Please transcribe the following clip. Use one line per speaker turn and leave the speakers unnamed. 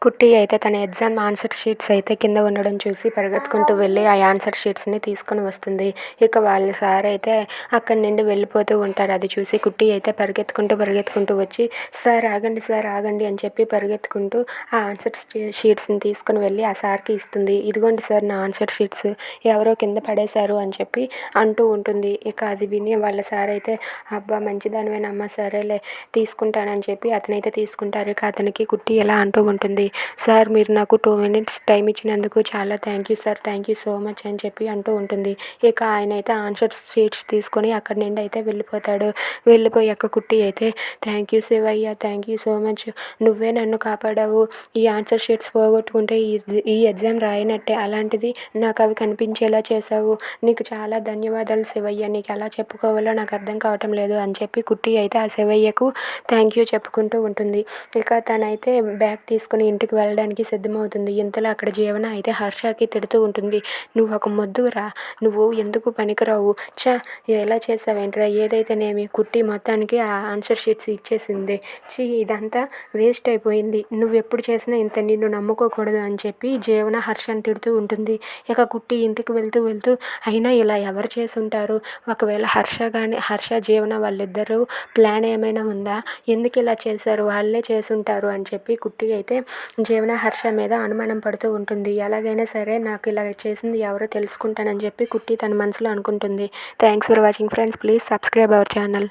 కుట్టి అయితే తన ఎగ్జామ్ ఆన్సర్ షీట్స్ అయితే కింద ఉండడం చూసి పరిగెత్తుకుంటూ వెళ్ళి ఆ ఆన్సర్ షీట్స్ని తీసుకొని వస్తుంది. ఇక వాళ్ళ సార్ అయితే అక్కడి నుండి వెళ్ళిపోతూ ఉంటారు. అది చూసి కుట్టి అయితే పరిగెత్తుకుంటూ వచ్చి సార్ ఆగండి అని చెప్పి పరిగెత్తుకుంటూ ఆ ఆన్సర్ షీట్స్ని తీసుకుని వెళ్ళి ఆ సార్కి ఇస్తుంది. ఇదిగోండి సార్ నా ఆన్సర్ షీట్స్ ఎవరో కింద పడేశారు అని చెప్పి అంటూ ఉంటుంది. ఇక అది విని వాళ్ళ సార్ అయితే అబ్బా మంచిదానివేనమ్మా సరేలే తీసుకుంటానని చెప్పి అతనైతే తీసుకుంటారు. ఇక అతనికి కుట్టి ఎలా అంటూ ఉంటుంది, సార్ మీరు నాకు 2 మినిట్స్ టైం ఇచ్చినందుకు చాలా థ్యాంక్ యూ సో మచ్ అని చెప్పి అంటూ ఉంటుంది. ఇక ఆయన అయితే ఆన్సర్ షీట్స్ తీసుకొని అక్కడి నుండి అయితే వెళ్ళిపోతాడు. వెళ్ళిపోయాక కుట్టి అయితే thank you Shivayya, thank you so much, నువ్వే నన్ను కాపాడావు. ఈ ఆన్సర్ షీట్స్ పోగొట్టుకుంటే ఈ ఎగ్జామ్ రాయనట్టే, అలాంటిది నాకు అవి కనిపించేలా చేశావు. నీకు చాలా ధన్యవాదాలు శివయ్య, నీకు ఎలా చెప్పుకోవాలో నాకు అర్థం కావటం లేదు అని చెప్పి కుట్టి అయితే ఆ శివయ్యకు థ్యాంక్ యూ చెప్పుకుంటూ ఉంటుంది. ఇక తనైతే బ్యాగ్ తీసుకుని ఇంటికి వెళ్ళడానికి సిద్ధమవుతుంది. ఇంతలో అక్కడ జీవన అయితే హర్షకి తిడుతూ ఉంటుంది, నువ్వు ఒక మొద్దురా, నువ్వు ఎందుకు పనికిరావు, ఎలా చేసావేంట్రా, ఏదైతేనేమి కుట్టి మొత్తానికి ఆ ఆన్సర్ షీట్స్ ఇచ్చేసింది, ఇదంతా వేస్ట్ అయిపోయింది, నువ్వు ఎప్పుడు చేసినా ఇంత నిన్ను నమ్ముకోకూడదు అని చెప్పి జీవన హర్షని తిడుతూ ఉంటుంది. ఇక కుట్టి ఇంటికి వెళ్తూ అయినా ఇలా ఎవరు చేసి ఉంటారు, ఒకవేళ హర్ష జీవన వాళ్ళిద్దరూ ప్లాన్ ఏమైనా ఉందా, ఎందుకు ఇలా చేశారు, వాళ్ళే చేసుంటారు అని చెప్పి కుట్టి అయితే జీవన హర్ష మీద అనుమానం పడుతూ ఉంటుంది. ఎలాగైనా సరే నాకు ఇలా చేసింది ఎవరో తెలుసుకుంటానని చెప్పి కుట్టి తన మనసులో అనుకుంటుంది. Thanks for watching friends, please subscribe our channel.